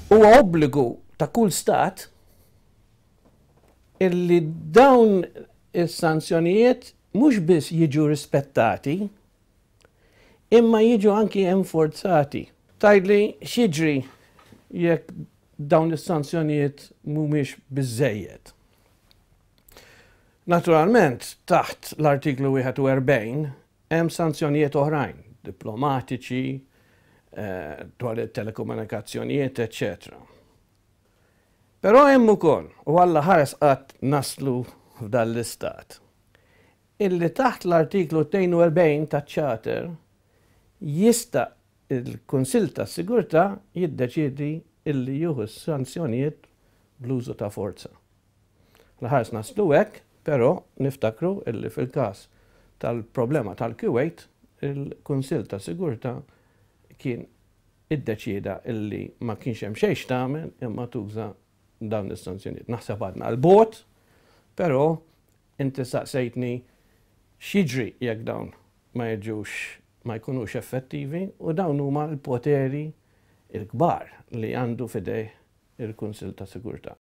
Huwa obbligu ta' kull stat illi dawn is-sanzjonijiet mhux biss jiġu rispettati, imma jiġu anki enforzati. Tgħidli x'jiġri jekk dawn is-sanzjonijiet mhumiex biżżejjed. Naturalment, taħt l-artiklu 41 hemm sanzjonijiet oħrajn, diplomatiċi, dwar it-telekomunikazzjonijiet, etc. Però hemm ukoll, u Alla ħares qatt naslu f'dan l-istat, illi taħt l-artiklu 42 taċ-Charter jista' il-Kunsill tas-Sigurtà jiddeċiedi illi jieħu s-sanzjonijiet bl-użu ta' forza. L-ħares naslu hekk, però niftakru illi fil-każ tal-problema tal-Kuwait, il-Kunsill tas-Sigurtà kien iddeċieda illi ma kienx hemm xejn tagħmel imma tuża dawn is-sanzjonijiet. Naħseb għadna l-bot, però inti saqsejtni x'jiġri jekk dawn ma jkunux effettivi u dawn huma l-poteri l-kbar li għandu fidejh il-Kunsill tas-Sigurtà.